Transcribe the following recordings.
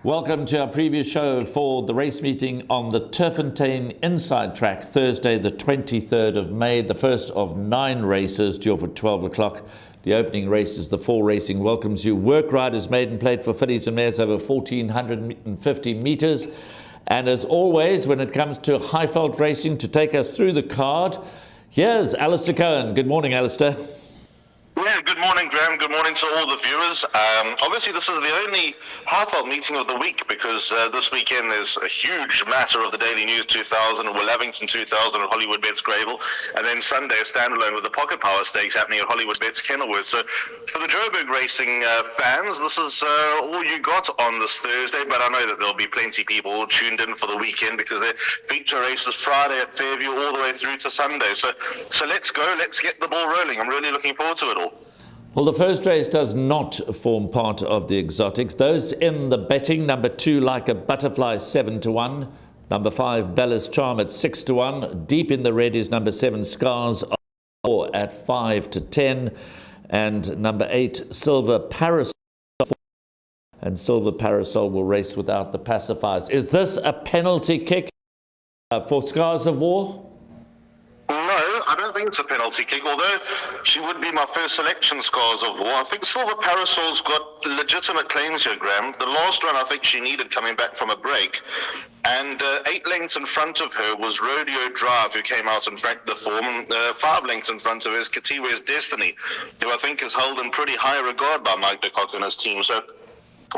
Welcome to our preview show for the race meeting on the Turffontein Inside Track, Thursday the 23rd of May, the first of 9 races due for 12 o'clock. The opening race is the 4 Racing welcomes you. Work Riders Maiden Plate for fillies and mares over 1,450 metres. And as always, when it comes to Highveld racing, to take us through the card, here's Alistair Cohen. Good morning, Alistair. Yeah, good morning, Graham. Good morning to all the viewers. Obviously, this is the only Highveld meeting of the week because this weekend there's a huge matter of the Daily News 2000, Willabington 2000 at Hollywoodbets Greyville, and then Sunday a standalone with the Pocket Power Stakes happening at Hollywoodbets Kenilworth. So for the Joburg racing fans, this is all you got on this Thursday, but I know that there'll be plenty of people tuned in for the weekend because they feature races Friday at Fairview all the way through to Sunday. So let's go. Let's get the ball rolling. I'm really looking forward to it all. Well, the first race does not form part of the exotics. Those in the betting, number 2, Like a Butterfly, 7-1. Number 5, Bella's Charm at 6-1. Deep in the red is number 7, Scars at 5-10. And number 8, Silver Parasol. And Silver Parasol will race without the pacifiers. Is this a penalty kick for Scars of War? No, I don't think it's a penalty kick, although she would be my first selection, Scars of War. I think Silver Parasol's got legitimate claims here, Graham. The last run I think she needed coming back from a break, and 8 lengths in front of her was Rodeo Drive, who came out and franked the form. 5 lengths in front of her is Katiwe's Destiny, who I think is held in pretty high regard by Mike de Kock and his team. So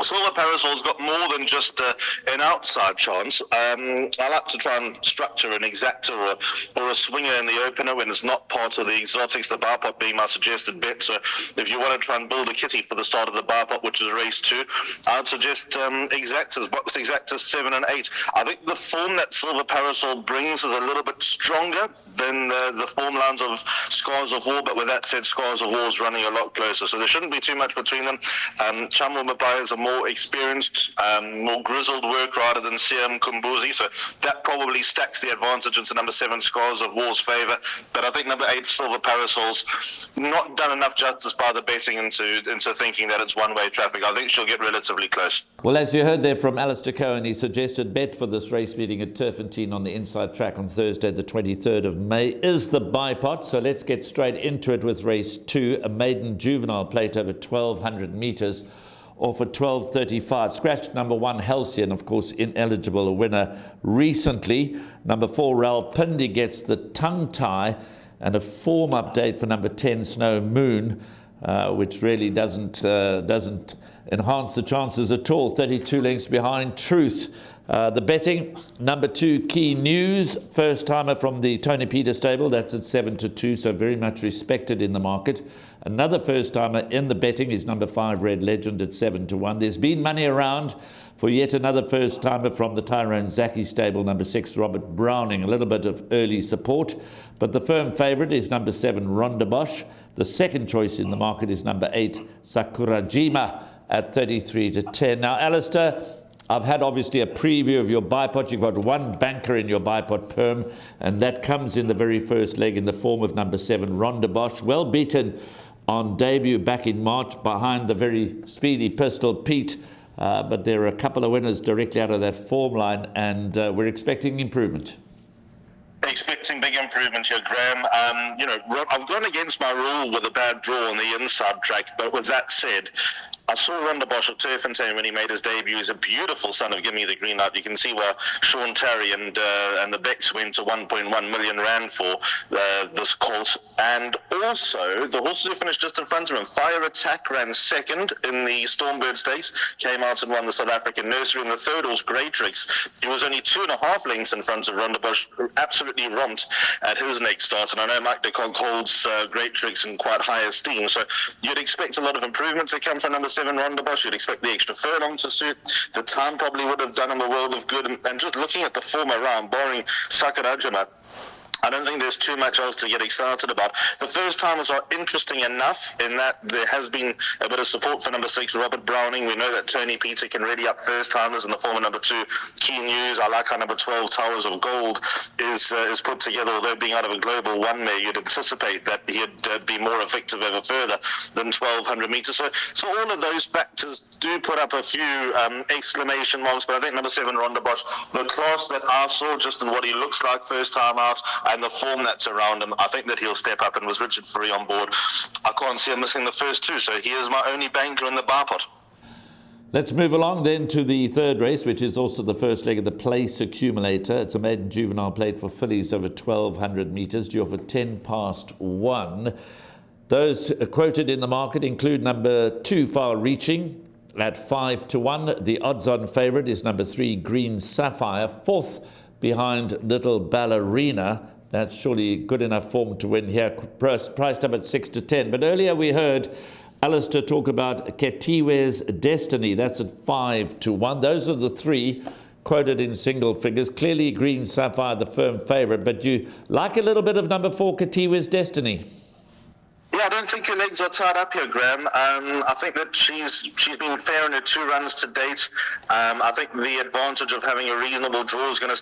Silver Parasol's got more than just an outside chance. I like to try and structure an exactor or a swinger in the opener when it's not part of the exotics, the bar pot being my suggested bet. So if you want to try and build a kitty for the start of the bar pot, which is race 2, I'd suggest exactors, box exactors 7 and 8. I think the form that Silver Parasol brings is a little bit stronger than the form lines of Scars of War, but with that said, Scars of War is running a lot closer, so there shouldn't be too much between them. Chamwa Mabai is a more experienced, more grizzled work rider than Siam Kumbuzi, so that probably stacks the advantage into number 7 Scars of War's favour. But I think number 8 Silver Parasol's not done enough justice by the betting into thinking that it's one-way traffic. I think she'll get relatively close. Well, as you heard there from Alistair Cohen, he suggested bet for this race meeting at Turffontein on the Inside Track on Thursday the 23rd of May is the bipot. So let's get straight into it with race 2, a maiden juvenile plate over 1,200 metres. Or for 12.35. Scratch number 1, Halcyon, of course, ineligible, a winner recently. Number 4, Ral Pindi gets the tongue tie, and a form update for number 10, Snow Moon, which really doesn't enhance the chances at all. 32 lengths behind Truth. The betting, number 2, Key News, first timer from the Tony Peter stable, that's at 7-2, so very much respected in the market. Another first timer in the betting is number 5, Red Legend at 7-1. There's been money around for yet another first timer from the Tyrone Zaki stable, number 6, Robert Browning, a little bit of early support, but the firm favourite is number 7, Ronda Bosch. The second choice in the market is number 8, Sakurajima at 33-10. Now, Alistair, I've had obviously a preview of your bipot. You've got 1 banker in your bipot perm, and that comes in the very first leg in the form of number 7, Ronda Bosch. Well beaten on debut back in March behind the very speedy Pistol Pete, but there are a couple of winners directly out of that form line, and we're expecting improvement. Expecting big improvement here, Graham. I've gone against my rule with a bad draw on the inside track, but with that said, I saw Ronda Bosch at Turffontein when he made his debut. He's a beautiful son of Give Me the Green Light. You can see where Sean Terry and the Becks went to 1.1 million rand for this colt. And also, the horses who finished just in front of him, Fire Attack ran second in the Stormbird Stakes, came out and won the South African Nursery, and the third horse, Grey Tricks. He was only 2.5 lengths in front of Ronda Bosch, absolutely romped at his next start. And I know Mike de Kock holds Grey Tricks in quite high esteem, so you'd expect a lot of improvements to come from number 7 Ronda Bosch. You'd expect the extra furlong to suit. The time probably would have done him a world of good. And just looking at the form around, barring Sakurajima, I don't think there's too much else to get excited about. The first timers are interesting enough in that there has been a bit of support for number 6, Robert Browning. We know that Tony Peter can really up first timers in the form of number 2, Key News. I like how number 12, Towers of Gold, is put together. Although being out of a global one mare, you'd anticipate that he'd be more effective over further than 1,200 metres. So all of those factors do put up a few exclamation marks, but I think number 7, Ronda Bosch, the class that I saw just in what he looks like first time out, and the form that's around him, I think that he'll step up. And with Richard Free on board, I can't see him missing the first 2, so he is my only banker in the bar pot. Let's move along then to the third race, which is also the first leg of the Place Accumulator. It's a maiden juvenile plate for fillies over 1,200 metres, due for 1:10 Those quoted in the market include number 2, Far Reaching, at 5-1. The odds-on favourite is number 3, Green Sapphire, 4th behind Little Ballerina. That's surely good enough form to win here, priced up at 6-10. But earlier we heard Alistair talk about Ketiwe's Destiny. That's at 5-1. Those are the 3 quoted in single figures. Clearly Green Sapphire, the firm favourite. But you like a little bit of number 4, Ketiwe's Destiny? Yeah, I don't think her legs are tied up here, Graham. I think that she's been fair in her 2 runs to date. I think the advantage of having a reasonable draw is going to...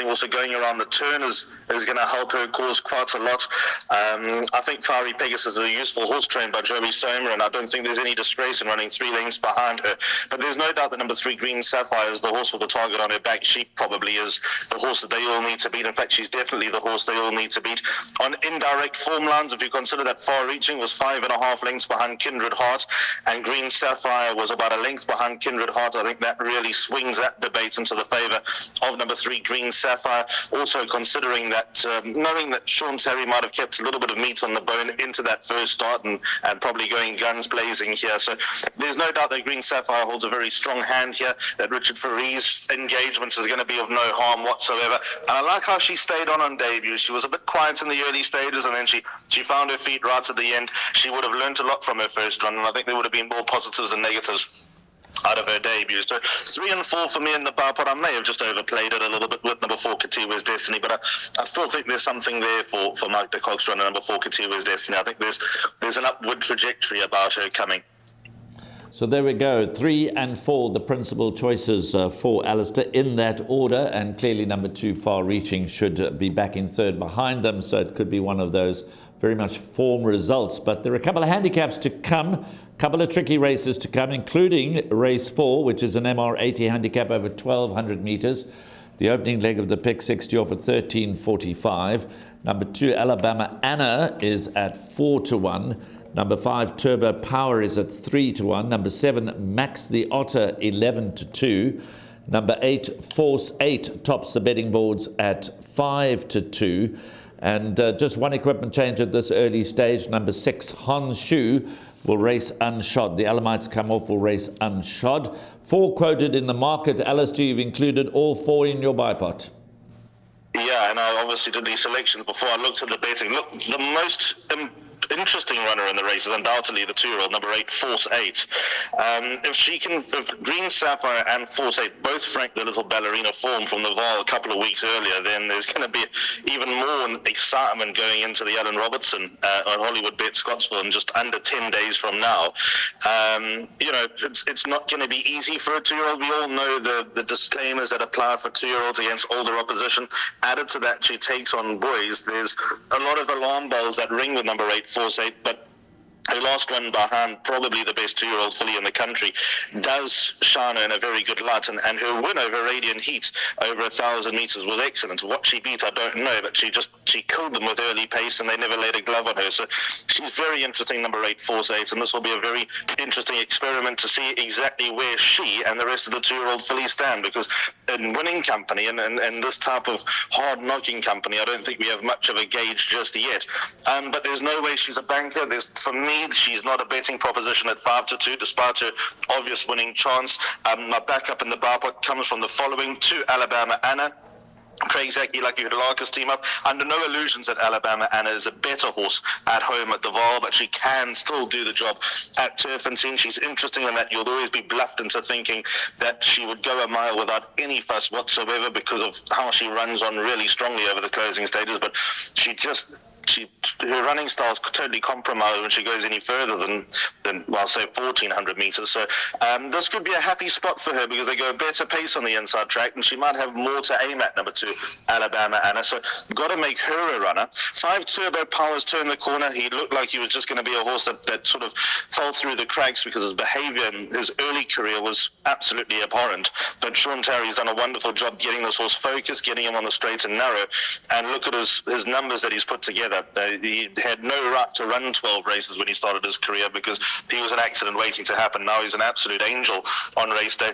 also going around the turn is going to help her cause quite a lot. I think Fiery Pegasus is a useful horse trained by Joey Somer, and I don't think there's any disgrace in running 3 lengths behind her. But there's no doubt that number 3, Green Sapphire, is the horse with the target on her back. She probably is the horse that they all need to beat. In fact, she's definitely the horse they all need to beat. On indirect form lines, if you consider that Far Reaching was 5.5 lengths behind Kindred Heart, and Green Sapphire was about a length behind Kindred Heart, I think that really swings that debate into the favour of number 3, Green Sapphire. Also considering that, knowing that Sean Terry might have kept a little bit of meat on the bone into that first start and probably going guns blazing here. So there's no doubt that Green Sapphire holds a very strong hand here, that Richard Ferree's engagement is going to be of no harm whatsoever. And I like how she stayed on debut. She was a bit quiet in the early stages, and then she found her feet right at the end. She would have learnt a lot from her first run, and I think there would have been more positives than negatives out of her debut. So 3 and 4 for me in the bar pot. I may have just overplayed it a little bit with number 4, Ketiwe's Destiny, but I still think there's something there for Mike de Kock's runner, number 4, Ketiwe's Destiny. I think there's an upward trajectory about her coming. So there we go, 3 and 4, the principal choices for Alistair in that order, and clearly number 2, Far Reaching, should be back in third behind them, so it could be one of those very much form results. But there are a couple of handicaps to come, a couple of tricky races to come, including race 4, which is an MR80 handicap over 1,200 metres. The opening leg of the pick 60 off at 13.45. Number 2, Alabama Anna, is at 4-1. Number 5, Turbo Power, is at 3-1. Number 7, Max the Otter, 11-2. Number 8, Force 8, tops the betting boards at 5-2. And just one equipment change at this early stage. Number 6, Honshu, will race unshod. The Alamites come off, will race unshod. 4 quoted in the market. Alistair, you've included all 4 in your buy pot. Yeah, and I obviously did these selections before I looked at the betting. Look, the most interesting runner in the race is undoubtedly the 2-year-old, number 8, Force 8. If Green Sapphire and Force 8 both frank the Little Ballerina form from the Val a couple of weeks earlier, then there's going to be even more excitement going into the Alan Robertson on Hollywoodbets Scottsville in just under 10 days from now. It's not going to be easy for a 2-year-old. We all know the disclaimers that apply for 2-year-olds against older opposition. Added to that, she takes on boys. There's a lot of alarm bells that ring with number 8, Force 8, but her last run behind probably the best 2-year-old filly in the country does shine her in a very good light, and her win over Radiant Heat over 1,000 metres was excellent. What she beat, I don't know, but she killed them with early pace, and they never laid a glove on her. So she's very interesting, number 8, Force 8, and this will be a very interesting experiment to see exactly where she and the rest of the 2-year-old fillies stand, because in winning company and this type of hard-knocking company, I don't think we have much of a gauge just yet. But there's no way she's a banker. For me, she's not a betting proposition at 5-2, despite her obvious winning chance. My backup in the bar pot comes from the following: 2, Alabama Anna, Craig Zaki, Lucky Hudalaka's team up. Under no illusions that Alabama Anna is a better horse at home at the Vaal, but she can still do the job at Turffontein. She's interesting in that you'll always be bluffed into thinking that she would go a mile without any fuss whatsoever because of how she runs on really strongly over the closing stages, but her running style is totally compromised when she goes any further than well, say 1,400 meters. So this could be a happy spot for her because they go a better pace on the inside track, and she might have more to aim at, number 2, Alabama Anna. So got to make her a runner. 5 Turbo Powers turned the corner. He looked like he was just going to be a horse that sort of fell through the cracks because his behavior in his early career was absolutely abhorrent. But Sean Terry's done a wonderful job getting this horse focused, getting him on the straight and narrow, and look at his numbers that he's put together. He had no right to run 12 races when he started his career because he was an accident waiting to happen. Now he's an absolute angel on race day.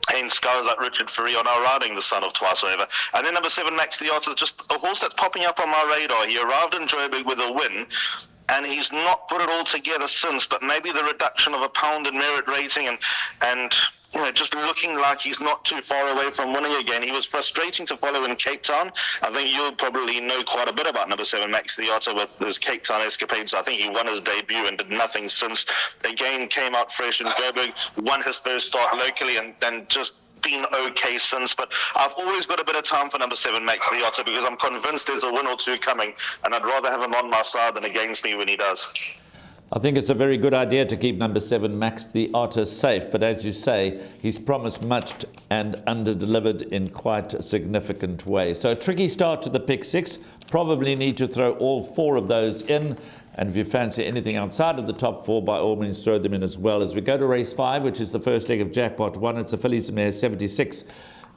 Hence, guys like Richard Ferry are now riding the son of Twice Over. And then number 7, Max the Odds, is just a horse that's popping up on my radar. He arrived in Joburg with a win, and he's not put it all together since, but maybe the reduction of a pound in merit rating and just looking like he's not too far away from winning again. He was frustrating to follow in Cape Town. I think you'll probably know quite a bit about number 7, Max the Otter, with his Cape Town escapades. I think he won his debut and did nothing since. Again, came out fresh in Joburg, won his first start locally, and just been okay since. But I've always got a bit of time for number 7, Max the Otter, because I'm convinced there's a win or two coming, and I'd rather have him on my side than against me when he does. I think it's a very good idea to keep number 7, Max the Otter, safe. But as you say, he's promised much and under-delivered in quite a significant way. So a tricky start to the pick 6. Probably need to throw all 4 of those in. And if you fancy anything outside of the top 4, by all means, throw them in as well. As we go to race 5, which is the first leg of Jackpot 1, it's a fillies and mares 76.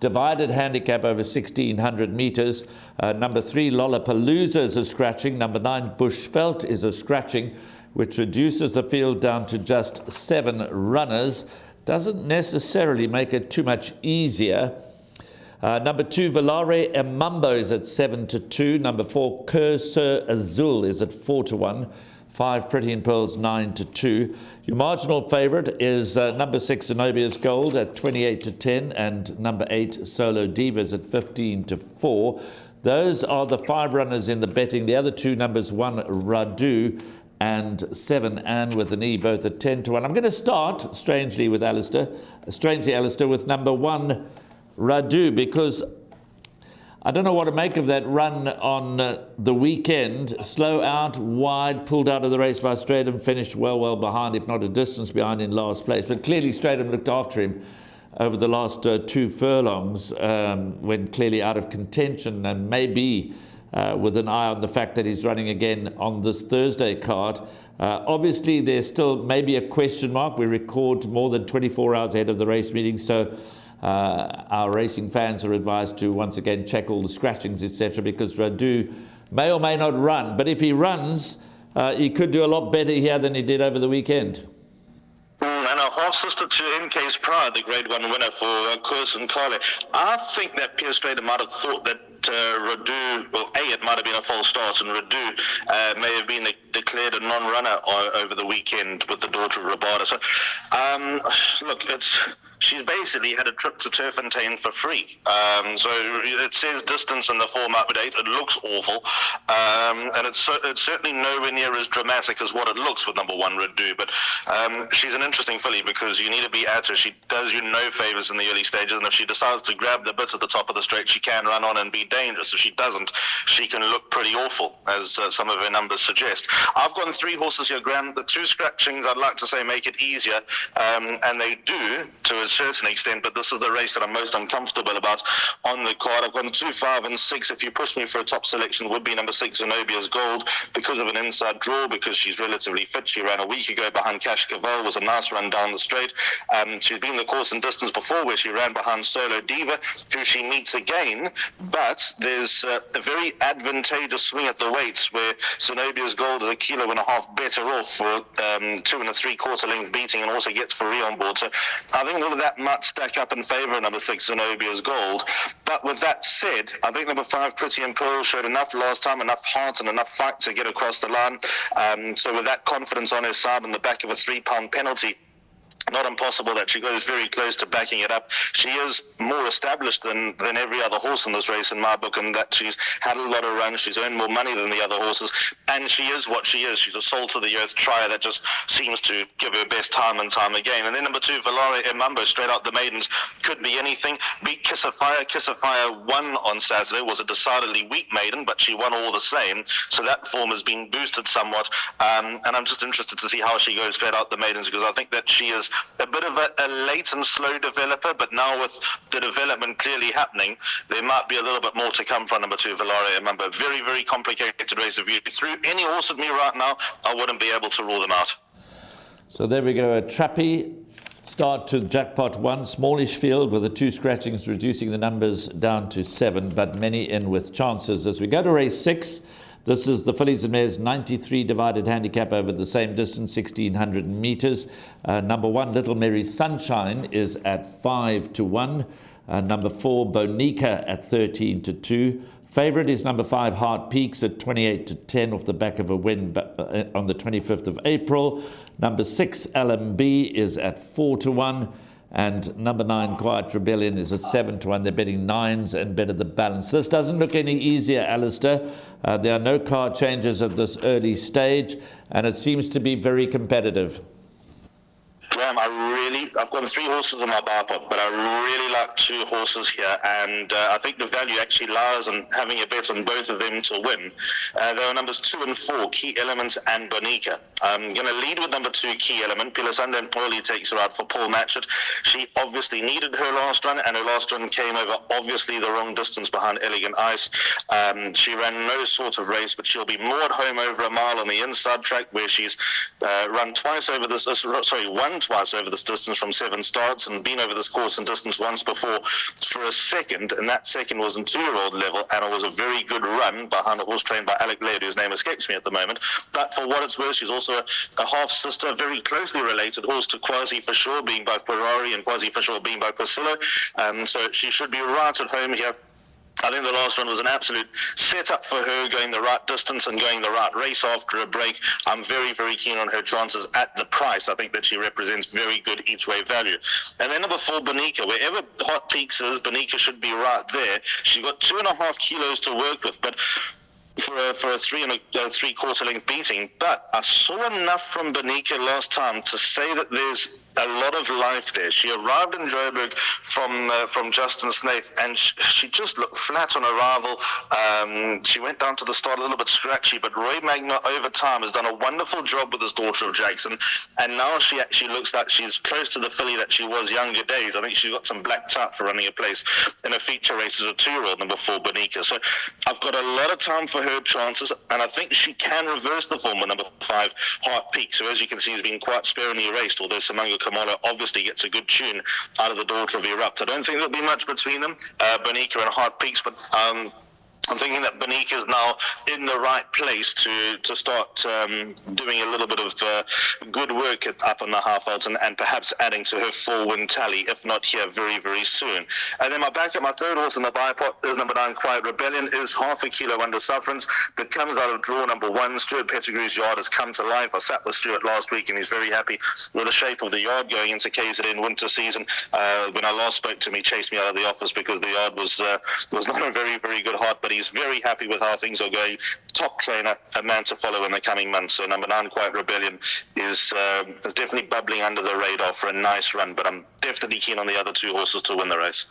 Divided handicap over 1,600 meters. Number 3, Lollapalooza, is a scratching. Number 9, Bushveld, is a scratching, which reduces the field down to just 7 runners. Doesn't necessarily make it too much easier. Number 2, Valare Emambo, is at 7-2. Number 4, Cursor Azul, is at 4-1. 5, Pretty in Pearls, 9-2. Your marginal favourite is number 6, Zenobia's Gold, at 28-10, and number 8, Solo Divas, at 15-4. Those are the 5 runners in the betting. The other 2 numbers, 1, Radu, and 7, Anne with an E, both at 10-1. I'm going to start, strangely, with Alistair, with number 1, Radu, because I don't know what to make of that run on the weekend. Slow out, wide, pulled out of the race by Stratham, finished well behind, if not a distance behind, in last place. But clearly Stratham looked after him over the last 2 furlongs, when clearly out of contention, and maybe with an eye on the fact that he's running again on this Thursday card. Obviously, there's still maybe a question mark. We record more than 24 hours ahead of the race meeting, so our racing fans are advised to once again check all the scratchings, etc., because Radu may or may not run. But if he runs, he could do a lot better here than he did over the weekend. And a half-sister to MK's Pride, the Grade 1 winner for Course and Carly. I think that Pierre Strader might have thought that Radu, well, it might have been a false start, and Radu may have been declared a non-runner over the weekend with the daughter of Rabada. So, look, she's basically had a trip to Turffontein for free. So it says distance in the form update. It looks awful. And it's certainly nowhere near as dramatic as what it looks with number 1, Radu. But she's an interesting filly because you need to be at her. She does you no favours in the early stages. And if she decides to grab the bits at the top of the straight, she can run on and be dangerous. If she doesn't, she can look pretty awful, as some of her numbers suggest. I've gotten 3 horses here, Graham. The 2 scratchings, I'd like to say, make it easier. And they do to a certain extent, but this is the race that I'm most uncomfortable about on the card. I've gone 2, 5, and 6. If you push me for a top selection, would be number 6, Zenobia's Gold, because of an inside draw, because she's relatively fit. She ran a week ago behind Cash Cavell, was a nice run down the straight. She's been the course and distance before, where she ran behind Solo Diva, who she meets again, but there's a very advantageous swing at the weights, where Zenobia's Gold is 1.5 kilos better off for 2 3/4 length beating, and also gets Ferry on board. So I think all of that might stack up in favour of number 6, Zenobia's Gold. But with that said, I think number 5, Pretty in Pearl, showed enough last time, enough heart and enough fight to get across the line. So with that confidence on his side, on the back of a £3 penalty, not impossible that she goes very close to backing it up. She is more established than every other horse in this race in my book, and that she's had a lot of runs. She's earned more money than the other horses, and she is what she is. She's a salt-of-the-earth trier that just seems to give her best time and time again. And then number 2, Valaria Emambo, straight out the maidens, could be anything. Beat Kiss of Fire. Kiss of Fire won on Saturday, was a decidedly weak maiden, but she won all the same, so that form has been boosted somewhat, and I'm just interested to see how she goes straight out the maidens, because I think that she is a bit of a late and slow developer, but now with the development clearly happening, there might be a little bit more to come from number 2, Valaria Emambo. Very, very complicated race. If you threw any horse at me right now, I wouldn't be able to rule them out. So there we go, a trappy start to jackpot 1, smallish field with the 2 scratchings reducing the numbers down to 7, but many in with chances. As we go to race 6, this is the Fillies and Mares 93 divided handicap over the same distance, 1,600 meters. Number 1, Little Mary Sunshine, is at 5-1. Number 4, Bonica at 13-2. Favourite is number 5, Heart Peaks at 28-10 off the back of a win on the 25th of April. Number 6, LMB, is at 4-1. And number 9, Quiet Rebellion, is at 7-1. They're betting 9s and better the balance. This doesn't look any easier, Alistair. There are no card changes at this early stage, and it seems to be very competitive. Graham, I've got 3 horses in my bar pot, but I really like 2 horses here, and I think the value actually lies in having a bet on both of them to win. There are numbers 2 and 4, Key Element and Bonica. I'm going to lead with number 2, Key Element. Pilasanda and Paulie takes her out for Paul Matchett. She obviously needed her last run, and her last run came over obviously the wrong distance behind Elegant Ice. She ran no sort of race, but she'll be more at home over a mile on the inside track, where she's won twice over this distance from 7 starts, and been over this course and distance once before for a second, and that second was in 2-year-old level, and it was a very good run behind a horse trained by Alec Laird, whose name escapes me at the moment. But for what it's worth, she's also a half-sister, very closely related horse to Quasi for Sure, being by Ferrari, and Quasi for Sure being by Cosillo, so she should be right at home here. I think the last one was an absolute setup for her, going the right distance and going the right race after a break. I'm very, very keen on her chances at the price. I think that she represents very good each-way value. And then number 4, Bonica. Wherever Hot Peaks is, Bonica should be right there. She's got 2.5 kilos to work with, but for a 3 3/4 length beating. But I saw enough from Bonica last time to say that there's a lot of life there. She arrived in Joburg from Justin Snaith, and she just looked flat on arrival. She went down to the start a little bit scratchy, but Roy Magna over time has done a wonderful job with his Daughter of Jackson, and now she actually looks like she's close to the filly that she was younger days. I think she's got some black type for running a place in a feature race as a 2-year-old, number 4, Bonica. So I've got a lot of time for her chances, and I think she can reverse the form with number 5, Heart Peak. So as you can see, has been quite sparingly raced, although Simango Kamala obviously gets a good tune out of the Daughter of Erupt. I don't think there'll be much between them, Bonica and Heart Peaks, but I'm thinking that Bonica is now in the right place to start doing a little bit of good work up on the half odds, and perhaps adding to her 4-win tally, if not here very, very soon. And then my 3rd horse in the buy pot is number 9, Quiet Rebellion, is half a kilo under sufferance, but comes out of draw number 1. Stuart Pettigrew's yard has come to life. I sat with Stuart last week, and he's very happy with the shape of the yard going into KZN winter season. When I last spoke to him, he chased me out of the office because the yard was not a very, very good heart, but he's very happy with how things are going. Top trainer, a man to follow in the coming months. So number 9, Quiet Rebellion, is definitely bubbling under the radar for a nice run, but I'm definitely keen on the other 2 horses to win the race.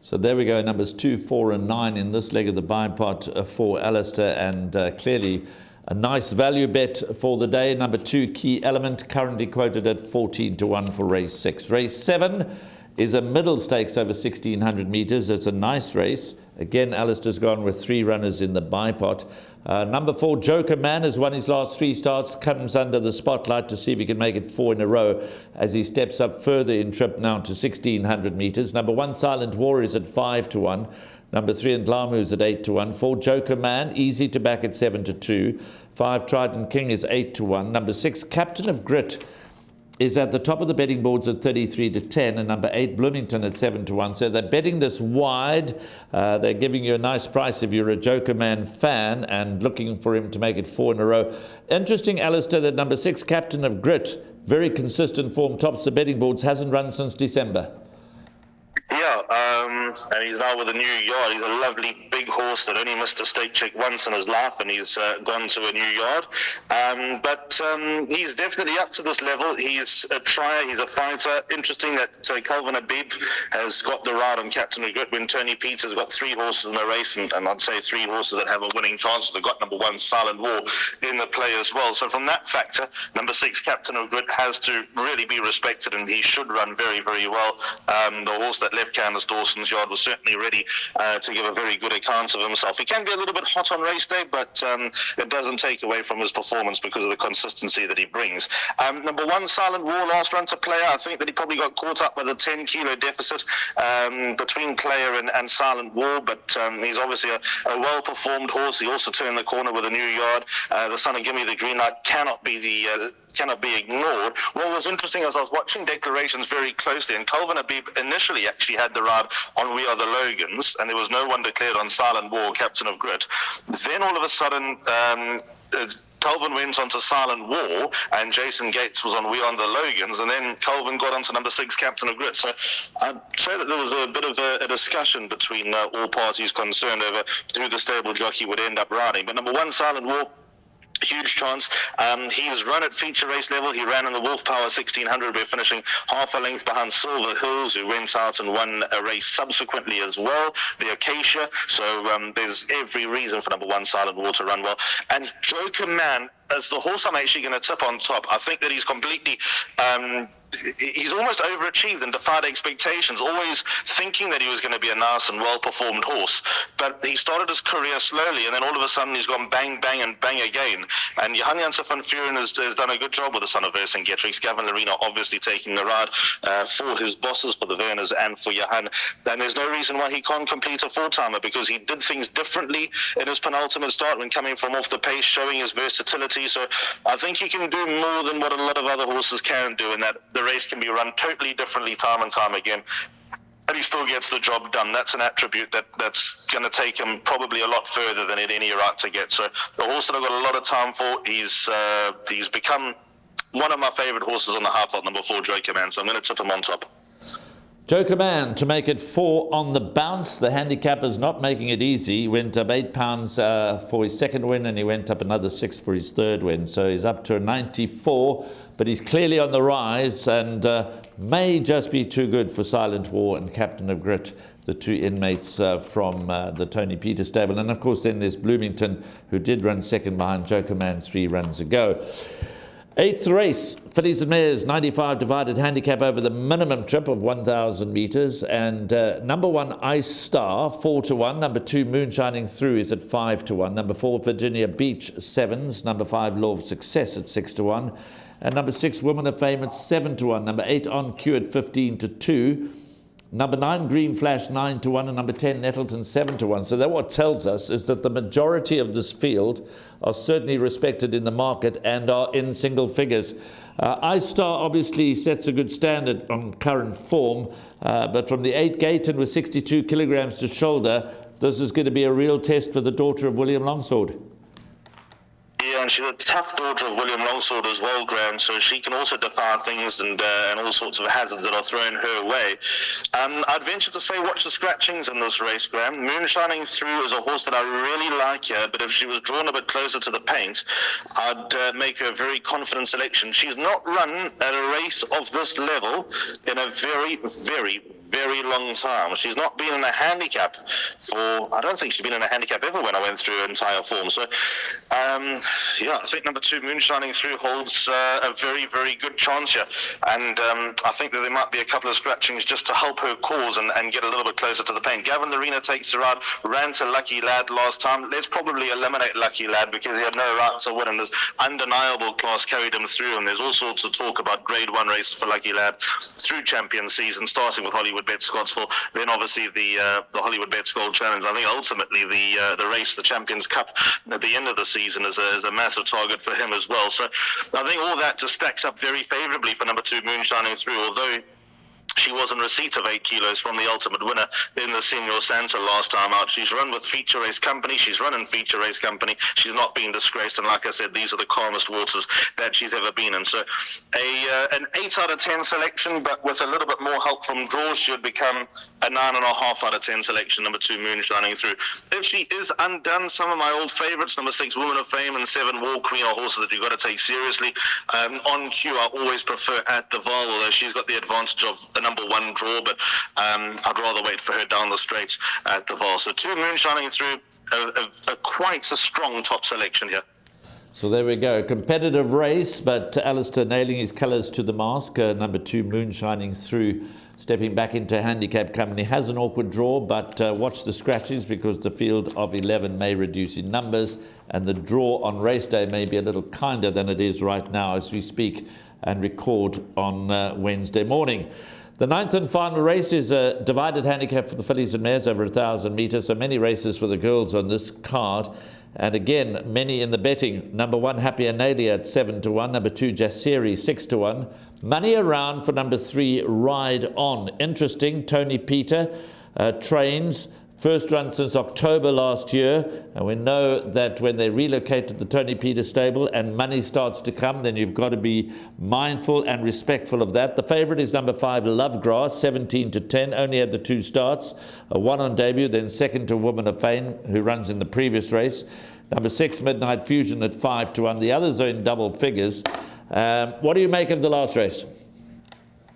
So there we go, numbers 2, 4 and 9 in this leg of the buy pot for Alistair, and clearly a nice value bet for the day. Number 2, Key Element, currently quoted at 14-1 for race 6. Race 7 is a middle stakes over 1,600 metres. It's a nice race. Again, Alistair's gone with 3 runners in the buy pot. Number 4, Joker Man, has won his last 3 starts, comes under the spotlight to see if he can make it 4 in a row as he steps up further in trip now to 1,600 metres. Number 1, Silent War, is at 5-1. Number 3, Ndlamu, is at 8-1. 4, Joker Man, easy to back at 7-2. 5, Trident King, is 8-1. Number 6, Captain of Grit, is at the top of the betting boards at 33-10, and number 8, Bloomington, at 7-1. So they're betting this wide. They're giving you a nice price if you're a Joker Man fan and looking for him to make it 4 in a row. Interesting, Alistair, that number 6, Captain of Grit, very consistent form, tops the betting boards, hasn't run since December. Yeah, and he's now with a new yard. He's a lovely big horse that only missed a stake check once in his life, and he's gone to a new yard. But he's definitely up to this level. He's a trier, he's a fighter. Interesting that Calvin Habib has got the ride on Captain of Grit when Tony Peters got 3 horses in the race, and I'd say 3 horses that have a winning chance. They've got number 1 Silent War in the play as well. So from that factor, number 6 Captain of Grit has to really be respected, and he should run very, very well. The horse that left Candace Dawson's yard was certainly ready to give a very good account of himself. He can be a little bit hot on race day, but it doesn't take away from his performance because of the consistency that he brings. Number 1 Silent War, last run to Player. I think that he probably got caught up with a 10-kilo deficit between Player and Silent War, but he's obviously a well-performed horse. He also turned the corner with a new yard. The son of Gimme the Green Light cannot be ignored. What was interesting as I was watching declarations very closely, and Calvin Habib initially actually had the ride on We Are the Logans, and there was no one declared on Silent War, Captain of Grit. Then all of a sudden, Calvin went on to Silent War, and Jason Gates was on We Are the Logans, and then Calvin got onto number 6, Captain of Grit. So I'd say that there was a bit of a discussion between all parties concerned over who the stable jockey would end up riding. But number 1 Silent War, huge chance. He's run at feature race level. He ran in the Wolf Power 1600. We're finishing half a length behind Silver Hills, who went out and won a race subsequently as well, the Acacia. So there's every reason for number 1 Silent War to run well. And Joker Man, as the horse I'm actually going to tip on top, I think that he's completely... he's almost overachieved and defied expectations, always thinking that he was going to be a nice and well-performed horse. But he started his career slowly, and then all of a sudden he's gone bang, bang, and bang again. And Johan Janssen van Vuren has done a good job with the son of Vercingetorix. Gavin Lorena obviously taking the ride for his bosses, for the Werners and for Johan. And there's no reason why he can't complete a 4-timer, because he did things differently in his penultimate start when coming from off the pace, showing his versatility. So I think he can do more than what a lot of other horses can do, in that the race can be run totally differently time and time again, and he still gets the job done. That's an attribute that's going to take him probably a lot further than he had any right to get. So the horse that I've got a lot of time for, he's become one of my favourite horses on the half lot, number 4 Joker Man. So I'm going to tip him on top. Joker Man to make it 4 on the bounce. The handicapper's not making it easy. He went up £8 for his second win, and he went up another 6 for his third win. So he's up to a 94, but he's clearly on the rise, and may just be too good for Silent War and Captain of Grit, the 2 inmates from the Tony Peters stable. And of course then there's Bloomington, who did run second behind Joker Man 3 runs ago. 8th race, Fillies and Mares, 95 divided handicap over the minimum trip of 1,000 metres. And number 1, Ice Star, 4-1. Number 2, Moonshining Through is at 5-1. Number 4, Virginia Beach, 7s. Number 5, Law of Success at 6-1. And number 6, Woman of Fame at 7-1. Number 8, On Cue at 15-2. Number 9, Green Flash, 9-1, and number 10, Nettleton, 7-1. So that what tells us is that the majority of this field are certainly respected in the market and are in single figures. Ice Star obviously sets a good standard on current form, but from the 8 gate and with 62 kilograms to shoulder, this is going to be a real test for the daughter of William Longsword. Yeah, and she's a tough daughter of William Longsword as well, Graham, so she can also defy things and all sorts of hazards that are thrown her way. I'd venture to say watch the scratchings in this race, Graham. Moonshining Through is a horse that I really like here, but if she was drawn a bit closer to the paint, I'd make her a very confident selection. She's not run at a race of this level in a very, very, very long time. She's not been in a handicap I don't think she's been in a handicap ever when I went through her entire form. So, I think number 2, Moonshining Through, holds a very, very good chance here. And I think that there might be a couple of scratchings just to help her cause and get a little bit closer to the paint. Gavin Lorena takes the ride, ran to Lucky Lad last time. Let's probably eliminate Lucky Lad because he had no right to win, and this undeniable class carried him through. And there's all sorts of talk about Grade 1 races for Lucky Lad through champion season, starting with Hollywoodbets Scottsville, then obviously the Hollywoodbets Gold Challenge. I think ultimately the race, the Champions Cup at the end of the season is a massive target for him as well. So I think all that just stacks up very favourably for number 2, Moonshining Through, although She was in receipt of 8 kilos from the ultimate winner in the Senior Santa last time out. She's run with Feature Race Company. She's run in Feature Race Company. She's not been disgraced. And like I said, these are the calmest waters that she's ever been in. So an 8 out of 10 selection, but with a little bit more help from draws, she would become a 9.5 out of 10 selection, number 2, Moonshining Through. If she is undone, some of my old favourites, number 6, Woman of Fame, and 7, War Queen, are horses that you've got to take seriously. On cue, I always prefer At the Val, although she's got the advantage of the number 1 draw, but I'd rather wait for her down the straight at the Val. So 2, Moonshining Through, quite a strong top selection here. So there we go. Competitive race, but Alistair nailing his colours to the mask. Number 2, Moonshining Through, stepping back into handicap company. Has an awkward draw, but watch the scratches because the field of 11 may reduce in numbers, and the draw on race day may be a little kinder than it is right now as we speak and record on Wednesday morning. The 9th and final race is a divided handicap for the fillies and mares over 1,000 metres. So many races for the girls on this card. And again, many in the betting. Number 1, Happy Analia at 7-1. Number 2, Jasseri, 6-1. Money around for number 3, Ride On. Interesting, Tony Peter trains. First run since October last year, and we know that when they relocate to the Tony Peter stable and money starts to come, then you've got to be mindful and respectful of that. The favourite is number 5, Lovegrass, 17-10, only had the 2 starts, a 1 on debut, then second to Woman of Fame, who runs in the previous race. Number 6, Midnight Fusion at 5-1. The others are in double figures. What do you make of the last race?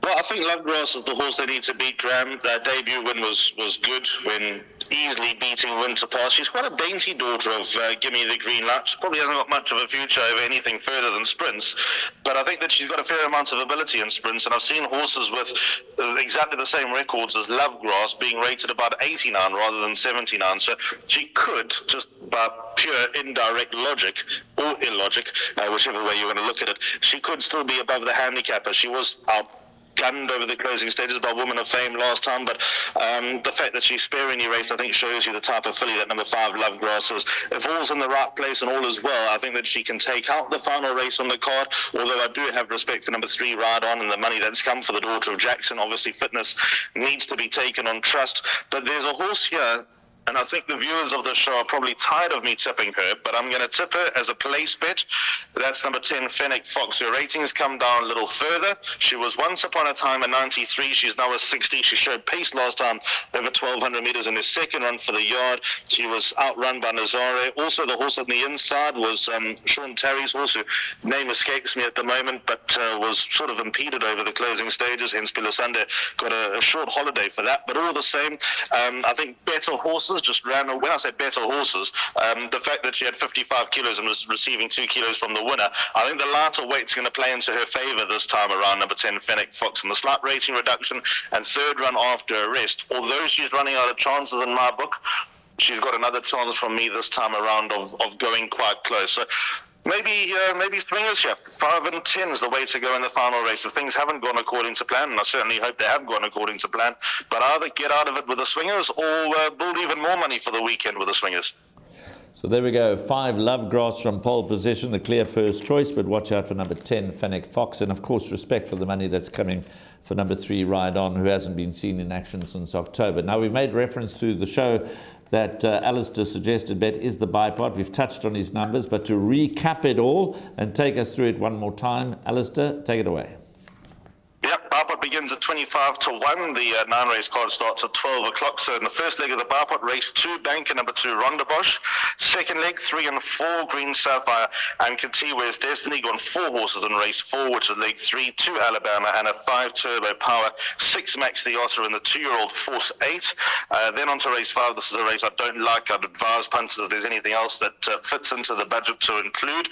Well, I think Lovegrass is the horse they need to beat, Graham. Their debut win was good when easily beating Winter Pass. She's quite a dainty daughter of Gimme the Green Light. She probably hasn't got much of a future over anything further than sprints, but I think that she's got a fair amount of ability in sprints, and I've seen horses with exactly the same records as Lovegrass being rated about 89 rather than 79, so she could, just by pure indirect logic or illogic, whichever way you want to look at it, she could still be above the handicapper. She was outgunned over the closing stages by Woman of Fame last time, but the fact that she's sparingly raced, I think, shows you the type of filly that number 5, Lovegrass, is. If all's in the right place and all is well, I think that she can take out the final race on the card, although I do have respect for number 3, Ride On, and the money that's come for the daughter of Jackson. Obviously, fitness needs to be taken on trust, but there's a horse here, and I think the viewers of the show are probably tired of me tipping her, but I'm going to tip her as a place bet. That's number 10, Fennec Fox. Her ratings come down a little further. She was once upon a time a 93. She's now a 60. She showed pace last time over 1,200 metres in her second run for the yard. She was outrun by Nazare. Also, the horse on the inside was Sean Terry's horse, whose name escapes me at the moment, but was sort of impeded over the closing stages. Hence, Pilasande got a short holiday for that. But all the same, I think better horses just ran. When I say better horses, the fact that she had 55 kilos and was receiving 2 kilos from the winner, I think the lighter weight's going to play into her favour this time around, number 10, Fennec Fox, and the slight rating reduction and third run after a rest. Although she's running out of chances in my book, she's got another chance from me this time around of going quite close. So maybe swingers here. 5 and 10 is the way to go in the final race. If things haven't gone according to plan, and I certainly hope they have gone according to plan, but either get out of it with the swingers or build even more money for the weekend with the swingers. So there we go. 5, Lovegrass from pole position, the clear first choice, but watch out for number 10, Fennec Fox, and of course respect for the money that's coming for number 3, Ride On, who hasn't been seen in action since October. Now, we've made reference to the show that Alistair suggested bet is the bipod. We've touched on his numbers, but to recap it all and take us through it one more time, Alistair, take it away. Yep, bipod begins at 25-1. The 9-race card starts at 12 o'clock. So in the first leg of the bipod, race 2, banker number 2, Ronda Bosch. Second leg, 3 and 4, Green Sapphire and Katiwa's Destiny. Gone 4 horses in race 4, which is leg 3, 2 Alabama and a 5 Turbo Power, 6 Max the Otter and the 2-year-old Force 8. Then on to race 5. This is a race I don't like. I'd advise punters if there's anything else that fits into the budget to include.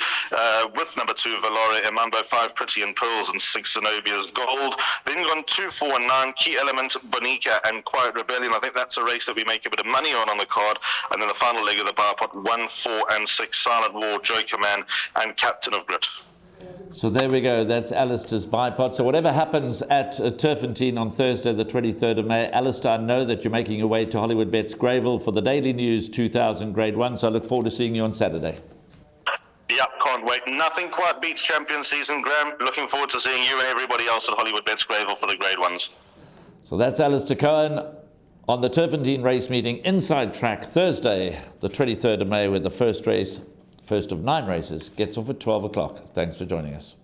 With number 2, Valore Emambo, 5 Pretty and Pearls and 6 Zenobia's Gold. Then gone 2, 4 and 9, Key Element, Bonica and Quiet Rebellion. I think that's a race that we make a bit of money on the card. And then the final leg of the bar pot, 1, 4 and 6, Silent War, Joker Man and Captain of Grit. So there we go. That's Alistair's bipod. So whatever happens at Turffontein on Thursday, the 23rd of May, Alistair, I know that you're making your way to Hollywoodbets Greyville for the Daily News 2000 Grade 1. So I look forward to seeing you on Saturday. Yep, can't wait. Nothing quite beats champion season, Graham. Looking forward to seeing you and everybody else at Hollywoodbets Greyville for the Grade 1s. So that's Alistair Cohen on the Turffontein race meeting inside track Thursday, the 23rd of May, where the first of 9 races, gets off at 12 o'clock. Thanks for joining us.